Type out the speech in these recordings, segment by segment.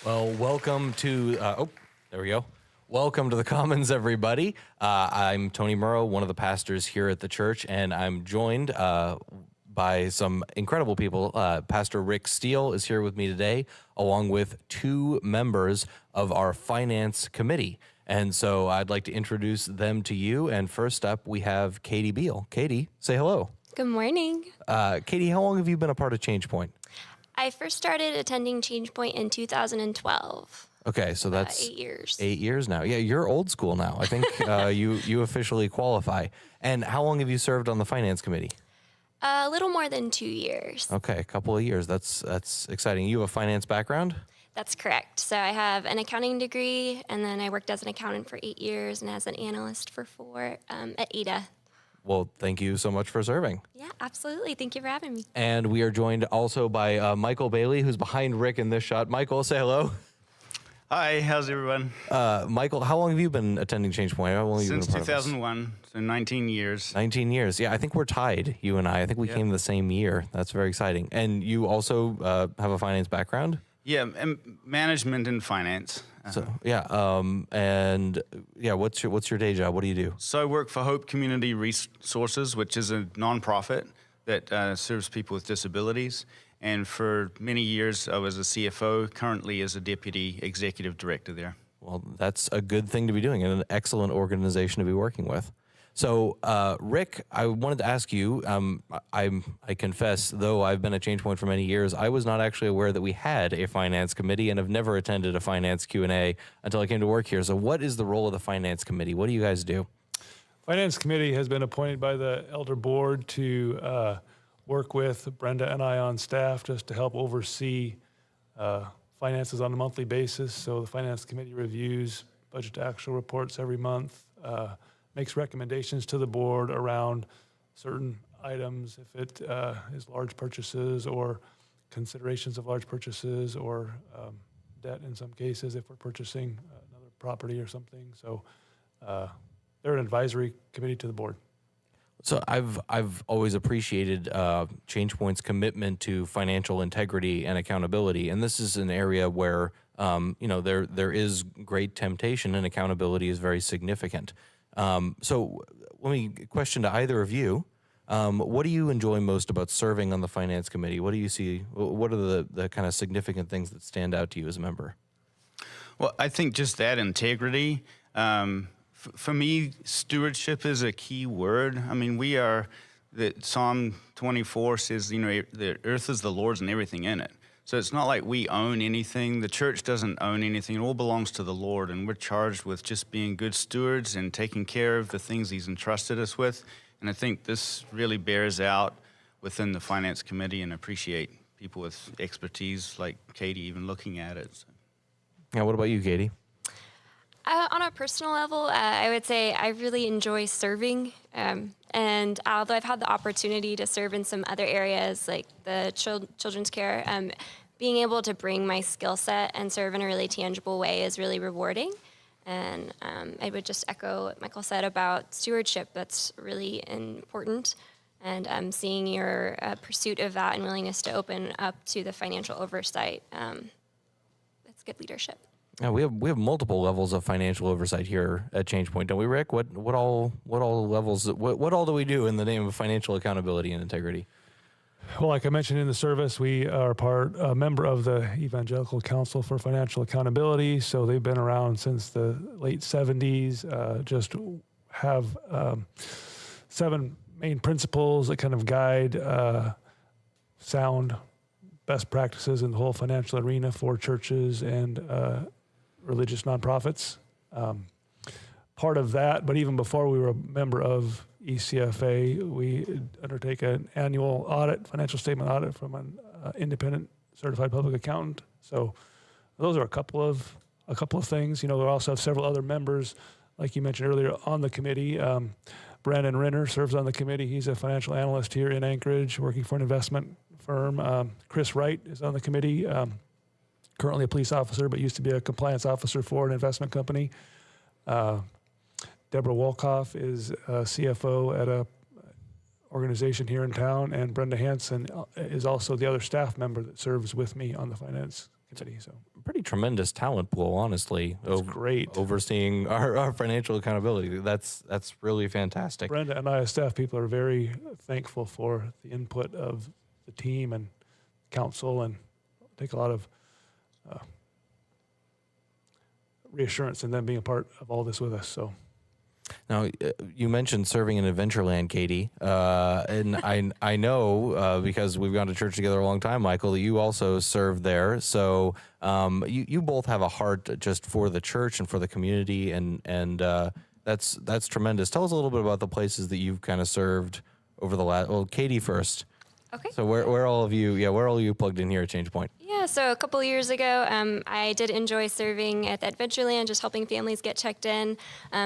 Well, welcome to, there we go. Welcome to the Commons, everybody. I'm Tony Murrow, one of the pastors here at the church, and I'm joined by some incredible people. Pastor Rick Steele is here with me today, along with two members of our Finance Committee. And so I'd like to introduce them to you. And first up, we have Katie Beal. Katie, say hello. Good morning. Katie, how long have you been a part of Changepoint? I first started attending Changepoint in 2012. Okay, so that's 8 years. 8 years now. Yeah, you're old school now. I think you officially qualify. And how long have you served on the Finance Committee? A little more than 2 years. Okay, a couple of years. That's exciting. You have a finance background? That's correct. So I have an accounting degree, and then I worked as an accountant for 8 years and as an analyst for 4 at ADA. Well, thank you so much for serving. Yeah, absolutely. Thank you for having me. And we are joined also by Michael Bailey, who's behind Rick in this shot. Michael, say hello. Hi, how's everyone? Michael, how long have you been attending Changepoint? How long have you been Since a part of this? 2001, so 19 years. 19 years. Yeah, I think we're tied, you and I. I think we came the same year. That's very exciting. And you also have a finance background? Yeah, and management and finance. So what's your day job? What do you do? So I work for Hope Community Resources, which is a nonprofit that serves people with disabilities. And for many years, I was a CFO, currently as a deputy executive director there. Well, that's a good thing to be doing and an excellent organization to be working with. So, Rick, I wanted to ask you, I confess, though I've been at Changepoint for many years, I was not actually aware that we had a finance committee and have never attended a finance Q&A until I came to work here. So what is the role of the finance committee? What do you guys do? Finance committee has been appointed by the elder board to work with Brenda and I on staff just to help oversee finances on a monthly basis. So the finance committee reviews budget to actual reports every month, makes recommendations to the board around certain items, if it is large purchases or considerations of large purchases or debt in some cases if we're purchasing another property or something. So they're an advisory committee to the board. So I've always appreciated Changepoint's commitment to financial integrity and accountability, and this is an area where there is great temptation and accountability is very significant. So let me question to either of you, what do you enjoy most about serving on the Finance Committee? What do you see, what are the kind of significant things that stand out to you as a member? Well, I think just that integrity. For me, stewardship is a key word. I mean, Psalm 24 says, the earth is the Lord's and everything in it. So it's not like we own anything. The church doesn't own anything. It all belongs to the Lord, and we're charged with just being good stewards and taking care of the things He's entrusted us with. And I think this really bears out within the Finance Committee, and appreciate people with expertise like Katie even looking at it. So. Yeah, what about you, Katie? On a personal level, I would say I really enjoy serving. And although I've had the opportunity to serve in some other areas like the children's care, being able to bring my skill set and serve in a really tangible way is really rewarding. And I would just echo what Michael said about stewardship. That's really important. And seeing your pursuit of that and willingness to open up to the financial oversight, that's good leadership. Yeah, we have multiple levels of financial oversight here at Changepoint, don't we, Rick? What all levels? What all do we do in the name of financial accountability and integrity? Well, like I mentioned in the service, we are a member of the Evangelical Council for Financial Accountability. So they've been around since the late 70s. Just have 7 main principles that kind of guide sound best practices in the whole financial arena for churches and religious nonprofits. Part of that, but even before we were a member of ECFA, we undertake an annual audit, financial statement audit from an independent certified public accountant. So those are a couple of things. We also have several other members, like you mentioned earlier, on the committee. Brandon Renner serves on the committee. He's a financial analyst here in Anchorage, working for an investment firm. Chris Wright is on the committee, currently a police officer, but used to be a compliance officer for an investment company. Deborah Wolkoff is a CFO at a organization here in town, and Brenda Hansen is also the other staff member that serves with me on the finance committee. So Pretty tremendous talent pool, honestly. That's great. Overseeing our financial accountability. That's really fantastic. Brenda and I, as staff people, are very thankful for the input of the team and council, and take a lot of reassurance in them being a part of all this with us. So. Now, you mentioned serving in Adventureland, Katie, and I know because we've gone to church together a long time, Michael, that you also served there. So you both have a heart just for the church and for the community, and that's tremendous. Tell us a little bit about the places that you've kind of served over the last. Well, Katie first. Okay. So where are all of you plugged in here at Changepoint? Yeah, so a couple of years ago, I did enjoy serving at the Adventureland, just helping families get checked in.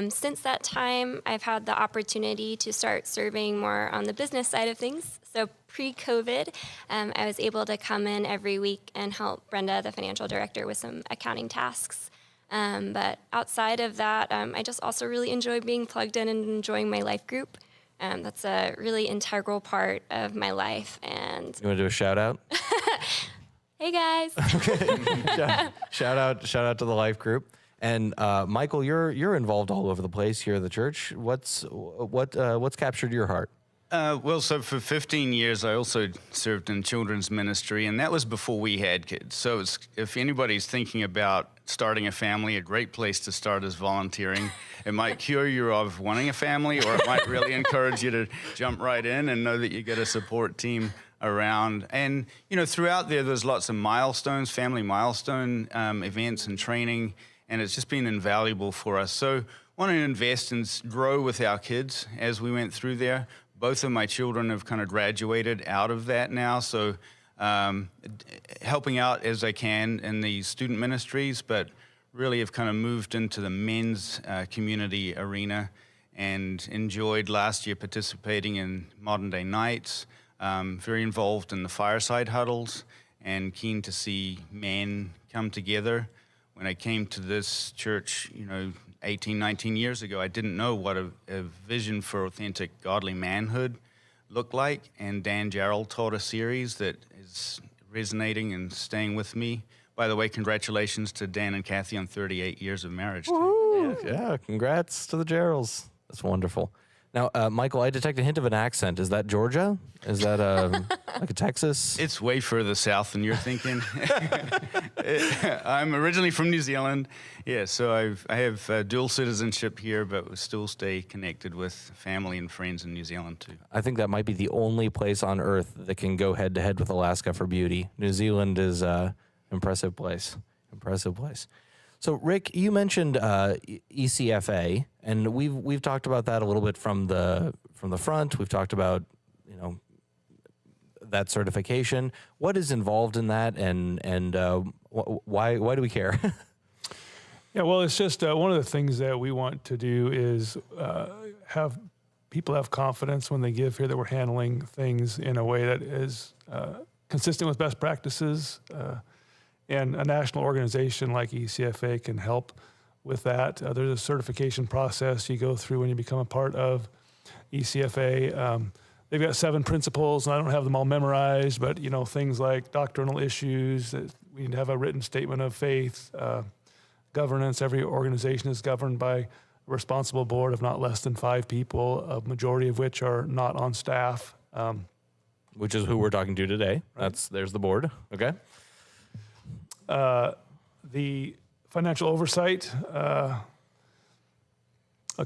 Since that time, I've had the opportunity to start serving more on the business side of things. So pre-COVID, I was able to come in every week and help Brenda, the financial director, with some accounting tasks. But outside of that, I just also really enjoy being plugged in and enjoying my life group. That's a really integral part of my life. And You want to do a shout out? hey guys. Shout out to the life group. And Michael, you're involved all over the place here at the church. What's captured your heart? Well, so for 15 years, I also served in children's ministry, and that was before we had kids. So if anybody's thinking about starting a family, a great place to start is volunteering. It might cure you of wanting a family, or it might really encourage you to jump right in and know that you get a support team around. And, throughout there's lots of milestones, family milestone events and training, and it's just been invaluable for us. So want to invest and grow with our kids as we went through there. Both of my children have kind of graduated out of that now, so helping out as I can in the student ministries, but really have kind of moved into the men's community arena and enjoyed last year participating in Modern Day Nights, very involved in the fireside huddles, and keen to see men come together. When I came to this church, 18, 19 years ago, I didn't know what a vision for authentic godly manhood looked like, and Dan Jarrell taught a series that is resonating and staying with me. By the way, congratulations to Dan and Kathy on 38 years of marriage. Yeah, congrats to the Geralds. That's wonderful. Now, Michael, I detect a hint of an accent. Is that Georgia? Is that like a Texas? It's way further south than you're thinking. I'm originally from New Zealand. Yeah, so I have dual citizenship here, but we still stay connected with family and friends in New Zealand too. I think that might be the only place on Earth that can go head to head with Alaska for beauty. New Zealand is an impressive place. Impressive place. So, Rick, you mentioned ECFA, and we've talked about that a little bit from the front. We've talked about that certification. What is involved in that, and why do we care? Yeah, well, it's just one of the things that we want to do is have people have confidence when they give here that we're handling things in a way that is consistent with best practices. And a national organization like ECFA can help with that. There's a certification process you go through when you become a part of ECFA. They've got 7 principles, and I don't have them all memorized, but things like doctrinal issues. We need to have a written statement of faith. Governance. Every organization is governed by a responsible board of not less than 5 people, a majority of which are not on staff. Which is who we're talking to today. Right. There's the board. Okay. The financial oversight, a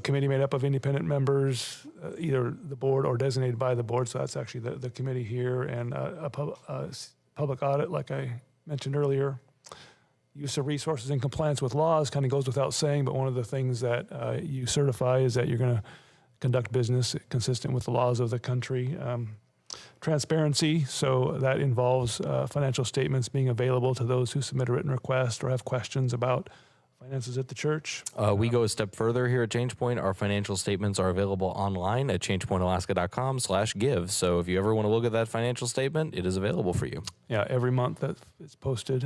committee made up of independent members, either the board or designated by the board. So that's actually the committee here, and a public audit, like I mentioned earlier. Use of resources in compliance with laws kind of goes without saying, but one of the things that you certify is that you're going to conduct business consistent with the laws of the country. Transparency, so that involves financial statements being available to those who submit a written request or have questions about finances at the church. We go a step further here at Changepoint. Our financial statements are available online at changepointalaska.com/give. So if you ever want to look at that financial statement, it is available for you. Yeah, every month that it's posted.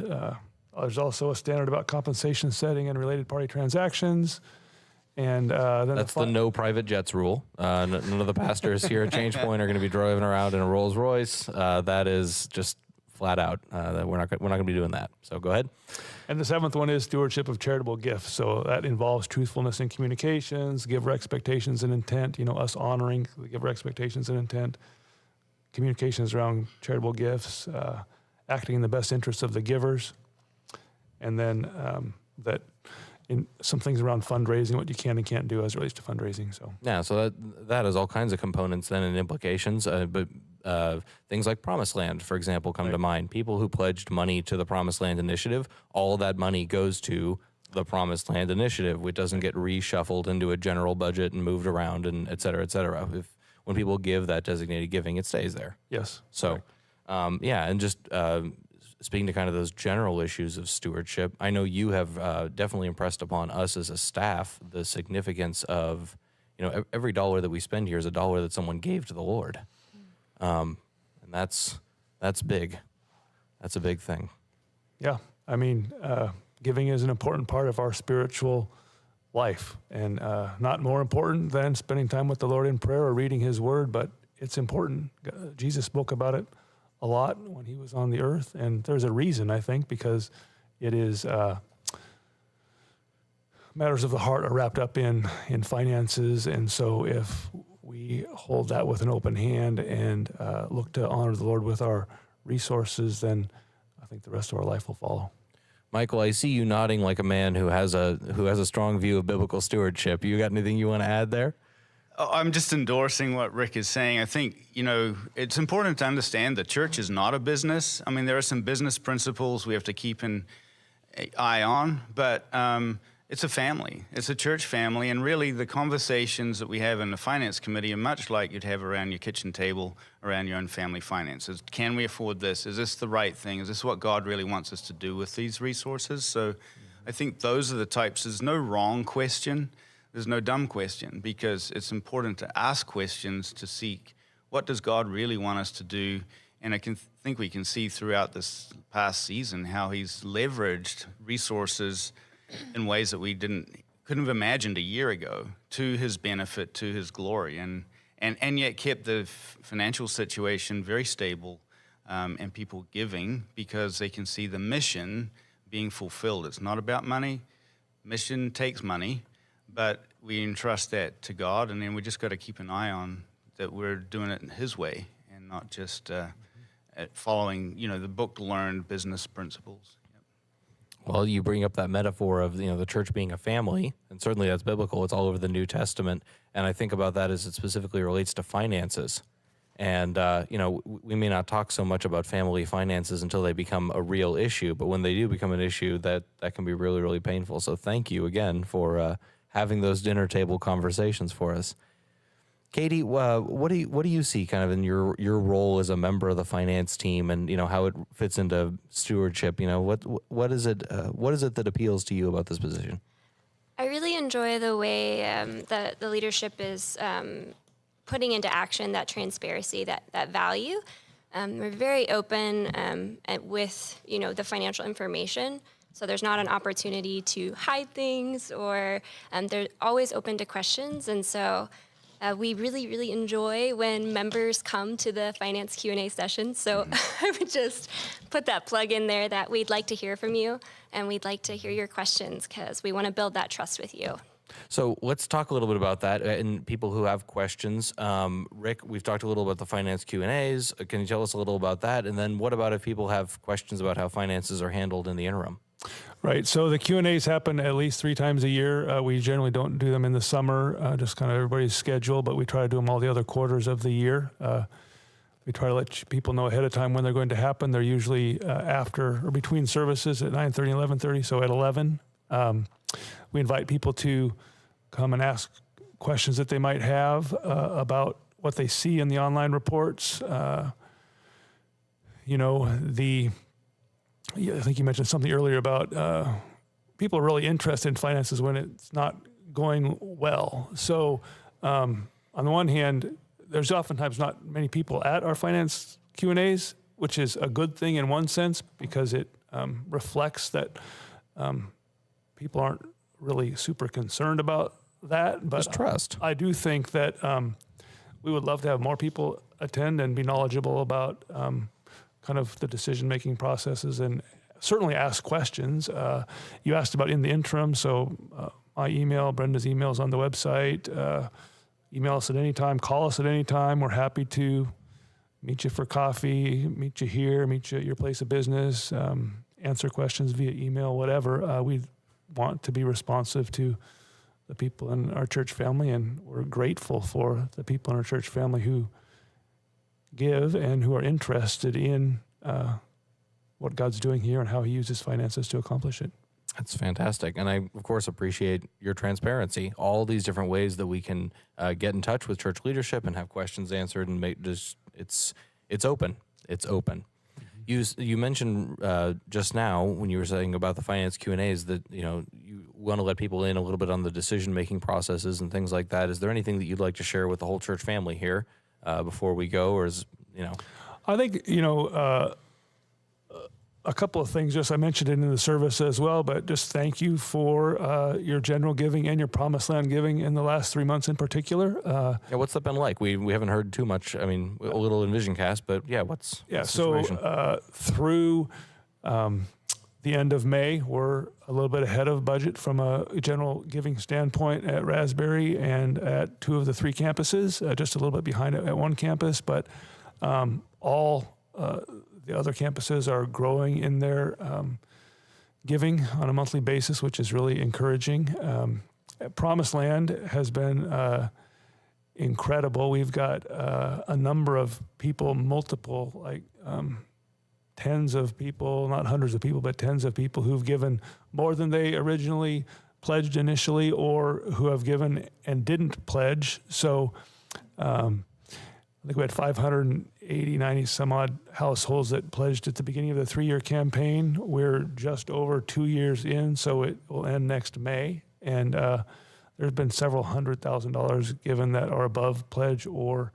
There's also a standard about compensation setting and related party transactions. And then That's the no private jets rule. None of the pastors here at Changepoint are going to be driving around in a Rolls Royce. That is just flat out. That we're not going to be doing that. So go ahead. And the seventh one is stewardship of charitable gifts. So that involves truthfulness in communications, giver expectations and intent. Us honoring the giver expectations and intent. Communications around charitable gifts, acting in the best interests of the givers, and then that. In some things around fundraising, what you can and can't do as it relates to fundraising. So yeah, so that has all kinds of components then and implications. But things like Promised Land, for example, come to mind. People who pledged money to the Promised Land Initiative, all of that money goes to the Promised Land Initiative. It doesn't get reshuffled into a general budget and moved around and et cetera, et cetera. When people give that designated giving, it stays there. yes. So, yeah, and just speaking to kind of those general issues of stewardship, I know you have definitely impressed upon us as a staff the significance of, every dollar that we spend here is a dollar that someone gave to the Lord, and that's big. That's a big thing. Yeah. I mean, giving is an important part of our spiritual life, and not more important than spending time with the Lord in prayer or reading His Word, but it's important. Jesus spoke about it a lot when He was on the earth, and there's a reason, I think, because it is matters of the heart are wrapped up in finances, and so if we hold that with an open hand and look to honor the Lord with our resources, then I think the rest of our life will follow. Michael, I see you nodding like a man who has a strong view of biblical stewardship. You got anything you want to add there? I'm just endorsing what Rick is saying. I think, it's important to understand the church is not a business. I mean, there are some business principles we have to keep an eye on, but it's a family. It's a church family, and really the conversations that we have in the finance committee are much like you'd have around your kitchen table around your own family finances. Can we afford this? Is this the right thing? Is this what God really wants us to do with these resources? So I think those are the types. There's no wrong question. There's no dumb question, because it's important to ask questions to seek what does God really want us to do. And I think we can see throughout this past season how He's leveraged resources in ways that we couldn't have imagined a year ago to His benefit, to His glory, and yet kept the financial situation very stable, and people giving because they can see the mission being fulfilled. It's not about money. Mission takes money. But we entrust that to God, and then we just got to keep an eye on that we're doing it in His way and not just following, the book-learned business principles. Yep. Well, you bring up that metaphor of the church being a family, and certainly that's biblical. It's all over the New Testament, and I think about that as it specifically relates to finances. And we may not talk so much about family finances until they become a real issue, but when they do become an issue, that can be really, really painful. So thank you again for having those dinner table conversations for us. Katie, what do you see kind of in your role as a member of the finance team, and how it fits into stewardship? What is it that appeals to you about this position? I really enjoy the way that the leadership is putting into action that transparency, that value. We're very open with the financial information. So there's not an opportunity to hide things, or they're always open to questions. And so we really, really enjoy when members come to the finance Q&A session. So I would just put that plug in there that we'd like to hear from you, and we'd like to hear your questions because we want to build that trust with you. So let's talk a little bit about that and people who have questions. Rick, we've talked a little about the finance Q&As. Can you tell us a little about that? And then what about if people have questions about how finances are handled in the interim? Right. So the Q&As happen at least 3 times a year. We generally don't do them in the summer, just kind of everybody's schedule, but we try to do them all the other quarters of the year. We try to let people know ahead of time when they're going to happen. They're usually after or between services at 9:30 and 11:30, so at 11. We invite people to come and ask questions that they might have about what they see in the online reports. I think you mentioned something earlier about people are really interested in finances when it's not going well. So on the one hand, there's oftentimes not many people at our finance Q&As, which is a good thing in one sense because it reflects that people aren't really super concerned about that, but Just trust. I do think that we would love to have more people attend and be knowledgeable about kind of the decision-making processes and certainly ask questions. You asked about in the interim, so my email, Brenda's email is on the website. Email us at any time, call us at any time. We're happy to meet you for coffee, meet you here, meet you at your place of business, answer questions via email, whatever. We want to be responsive to the people in our church family, and we're grateful for the people in our church family who give and who are interested in what God's doing here and how he uses finances to accomplish it. That's fantastic. And I, of course, appreciate your transparency, all these different ways that we can get in touch with church leadership and have questions answered and make just, it's open. It's open. You mentioned just now when you were saying about the finance Q&As that, you want to let people in a little bit on the decision-making processes and things like that. Is there anything that you'd like to share with the whole church family here before we go, or I think, a couple of things, just I mentioned it in the service as well, but just thank you for your general giving and your Promised Land giving in the last 3 months in particular. Yeah, what's that been like? We haven't heard too much. I mean, a little in VisionCast, but yeah, what's the situation? So through the end of May, we're a little bit ahead of budget from a general giving standpoint at Raspberry and at 2 of the 3 campuses, just a little bit behind at one campus, but all the other campuses are growing in their giving on a monthly basis, which is really encouraging. Promised Land has been incredible. We've got a number of people, multiple, tens of people, not hundreds of people, but tens of people who've given more than they originally pledged initially, or who have given and didn't pledge. So I think we had 580, 90 some odd households that pledged at the beginning of the 3-year campaign. We're just over 2 years in, so it will end next May. And there's been several $100,000 given that are above pledge or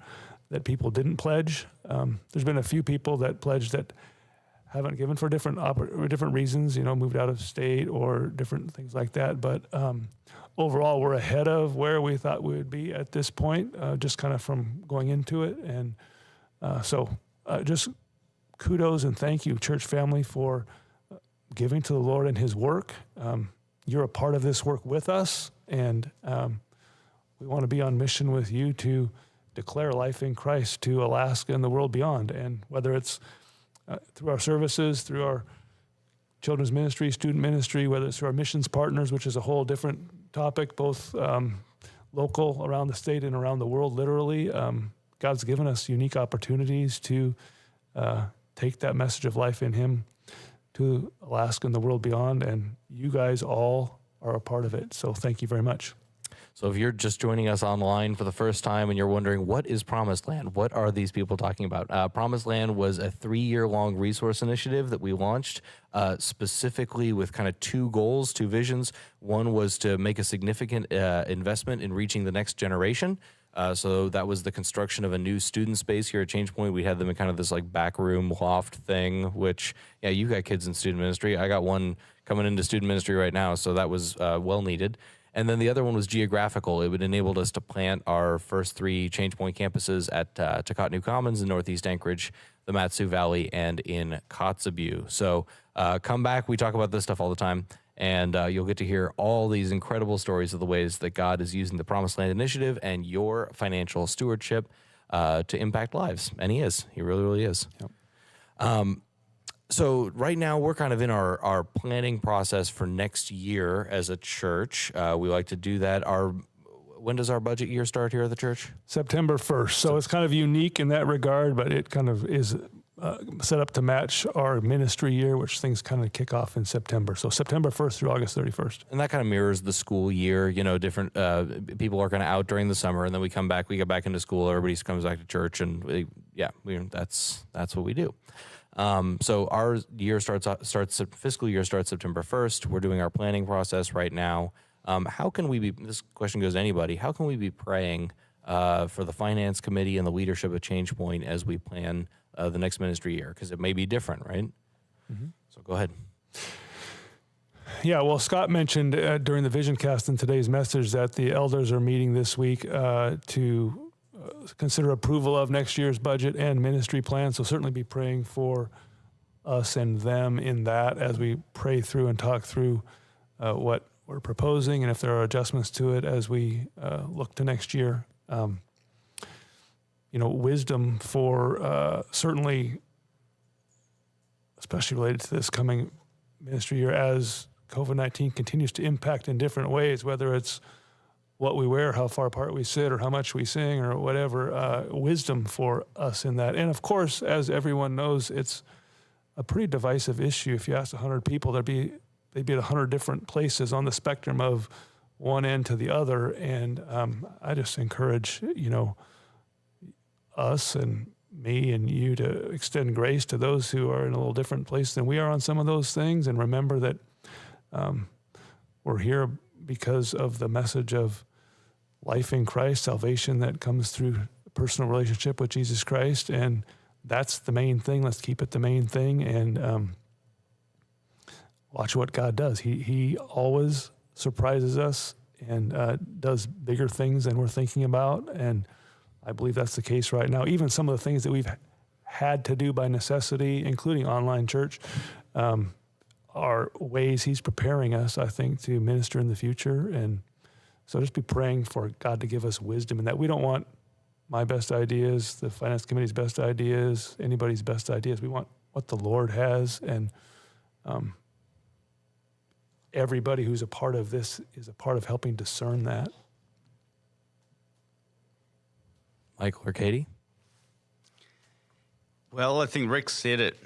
that people didn't pledge. There's been a few people that pledged that haven't given for different reasons, moved out of state or different things like that. But overall, we're ahead of where we thought we would be at this point, just kind of from going into it. And so just kudos and thank you, church family, for giving to the Lord and his work. You're a part of this work with us, and we want to be on mission with you to declare life in Christ to Alaska and the world beyond. And whether it's through our services, through our children's ministry, student ministry, whether it's through our missions partners, which is a whole different topic, both local around the state and around the world, literally. God's given us unique opportunities to take that message of life in him to Alaska and the world beyond, and you guys all are a part of it. So thank you very much. So if you're just joining us online for the first time and you're wondering, what is Promised Land? What are these people talking about? Promised Land was a 3-year-long resource initiative that we launched specifically with kind of 2 goals, 2 visions. One was to make a significant investment in reaching the next generation. So that was the construction of a new student space here at Changepoint. We had them in kind of this back room loft thing, which, yeah, you got kids in student ministry. I got one coming into student ministry right now, so that was well needed. And then the other one was geographical. It would enable us to plant our first 3 Changepoint campuses at Tacotnew Commons in Northeast Anchorage, the Mat-Su Valley, and in Kotzebue. So come back. We talk about this stuff all the time, and you'll get to hear all these incredible stories of the ways that God is using the Promised Land Initiative and your financial stewardship to impact lives. And he is. He really, really is. Yep. So right now we're kind of in our planning process for next year as a church. We like to do that. When does our budget year start here at the church? September 1st. So it's kind of unique in that regard, but it kind of is set up to match our ministry year, which things kind of kick off in September. So September 1st through August 31st. And that kind of mirrors the school year. Different people are kind of out during the summer, and then we get back into school. Everybody comes back to church, and that's what we do. So our fiscal year starts September 1st. We're doing our planning process right now. How can we be, this question goes to anybody, how can we be praying for the finance committee and the leadership at Changepoint as we plan the next ministry year? Because it may be different, right? Mm-hmm. So go ahead. Yeah, well, Scott mentioned during the Vision Cast in today's message that the elders are meeting this week to consider approval of next year's budget and ministry plan. So certainly be praying for us and them in that as we pray through and talk through what we're proposing and if there are adjustments to it as we look to next year. Wisdom for certainly, especially related to this coming ministry year as COVID-19 continues to impact in different ways, whether it's what we wear, how far apart we sit, or how much we sing, or whatever, wisdom for us in that. And of course, as everyone knows, it's a pretty divisive issue. If you asked 100 people, they'd be at 100 different places on the spectrum of one end to the other. And I just encourage, us and me and you to extend grace to those who are in a little different place than we are on some of those things, and remember that we're here because of the message of life in Christ, salvation that comes through a personal relationship with Jesus Christ, and that's the main thing. Let's keep it the main thing, and watch what God does. He always surprises us and does bigger things than we're thinking about, and I believe that's the case right now. Even some of the things that we've had to do by necessity, including online church, are ways he's preparing us, I think, to minister in the future. And so just be praying for God to give us wisdom in that. We don't want my best ideas, the finance committee's best ideas, anybody's best ideas. We want what the Lord has, and everybody who's a part of this is a part of helping discern that. Michael or Katie? Well, I think Rick said it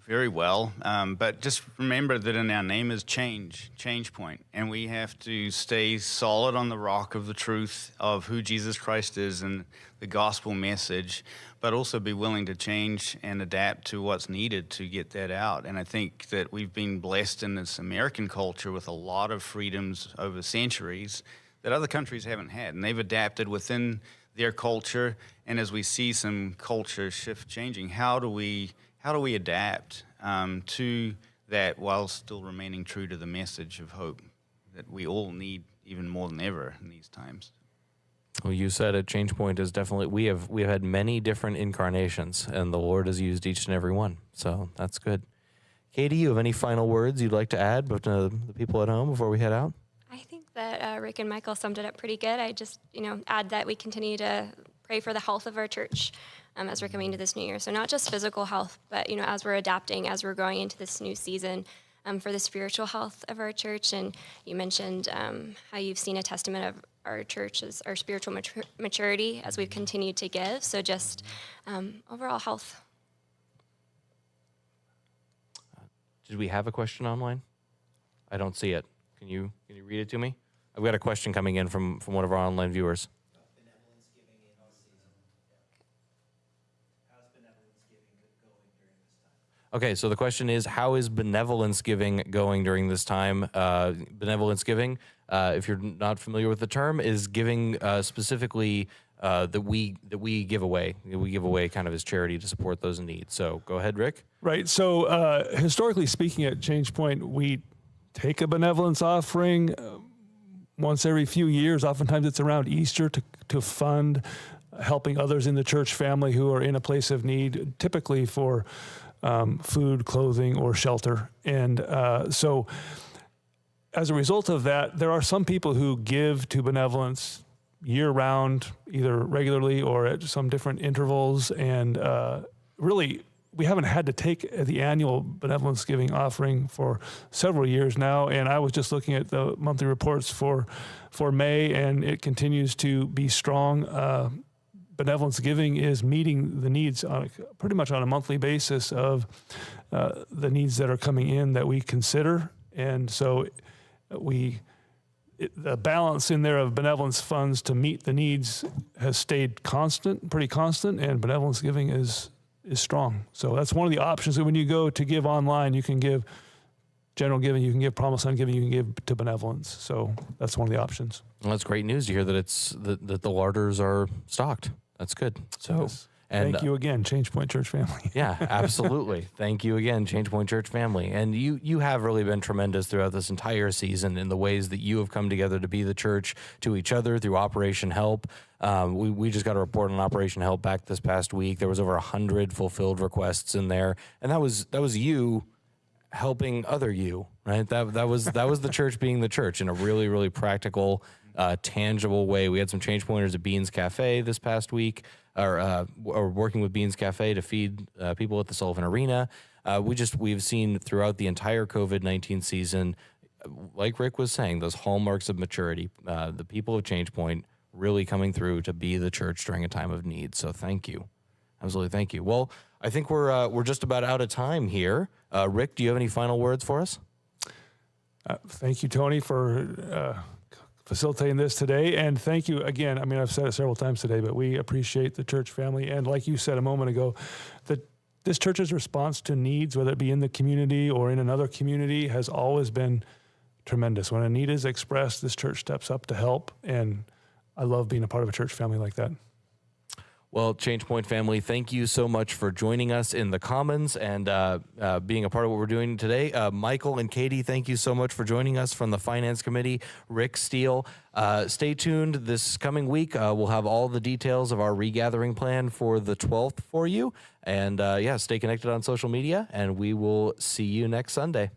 very well, but just remember that in our name is Changepoint, and we have to stay solid on the rock of the truth of who Jesus Christ is and the gospel message, but also be willing to change and adapt to what's needed to get that out. And I think that we've been blessed in this American culture with a lot of freedoms over centuries that other countries haven't had, and they've adapted within their culture. And as we see some culture shift changing, how do we adapt to that while still remaining true to the message of hope that we all need even more than ever in these times? Well, you said it. Changepoint is definitely, we have had many different incarnations, and the Lord has used each and every one. So that's good. Katie, you have any final words you'd like to add but the people at home before we head out? I think that Rick and Michael summed it up pretty good. I just, add that we continue to pray for the health of our church as we're coming to this new year. So not just physical health, but, as we're adapting, as we're going into this new season, for the spiritual health of our church. And you mentioned how you've seen a testament of our church's, our spiritual maturity as we've continued to give. So just overall health. Did we have a question online? I don't see it. Can you read it to me? I've got a question coming in from one of our online viewers. Benevolence giving in this season. How's benevolence giving going during this time? Okay, so the question is, how is benevolence giving going during this time? Benevolence giving, if you're not familiar with the term, is giving specifically that we give away. We give away kind of as charity to support those in need. So go ahead, Rick. Right. So historically speaking, at Changepoint, we take a benevolence offering once every few years. Oftentimes it's around Easter to fund helping others in the church family who are in a place of need, typically for food, clothing, or shelter. And so as a result of that, there are some people who give to benevolence year-round, either regularly or at some different intervals. And really, we haven't had to take the annual benevolence giving offering for several years now. And I was just looking at the monthly reports for May, and it continues to be strong. Benevolence giving is meeting the needs pretty much on a monthly basis of the needs that are coming in that we consider. And so the balance in there of benevolence funds to meet the needs has stayed pretty constant, and benevolence giving is strong. So that's one of the options. That when you go to give online, you can give general giving, you can give promise on giving, you can give to benevolence. So that's one of the options. Well, that's great news to hear that the larders are stocked. That's good. So, Yes. And Thank you again, Changepoint Church family. yeah, absolutely. Thank you again, Changepoint Church family. And you have really been tremendous throughout this entire season in the ways that you have come together to be the church to each other through Operation Help. We just got a report on Operation Help back this past week. There was over 100 fulfilled requests in there, and that was you helping other you, right? That was the church being the church in a really, really practical, tangible way. We had some change pointers at Beans Cafe this past week, or working with Beans Cafe to feed people at the Sullivan Arena. We've seen throughout the entire COVID-19 season, like Rick was saying, those hallmarks of maturity, the people of Changepoint really coming through to be the church during a time of need. So thank you. Absolutely. Thank you. Well, I think we're just about out of time here. Rick, do you have any final words for us? Thank you, Tony, for facilitating this today. And thank you again. I mean, I've said it several times today, but we appreciate the church family. And like you said a moment ago, that this church's response to needs, whether it be in the community or in another community, has always been tremendous. When a need is expressed, this church steps up to help. And I love being a part of a church family like that. Well, Changepoint family, thank you so much for joining us in the Commons and being a part of what we're doing today. Michael and Katie, thank you so much for joining us from the Finance Committee. Rick Steele, stay tuned this coming week. We'll have all the details of our regathering plan for the 12th for you. And stay connected on social media, and we will see you next Sunday.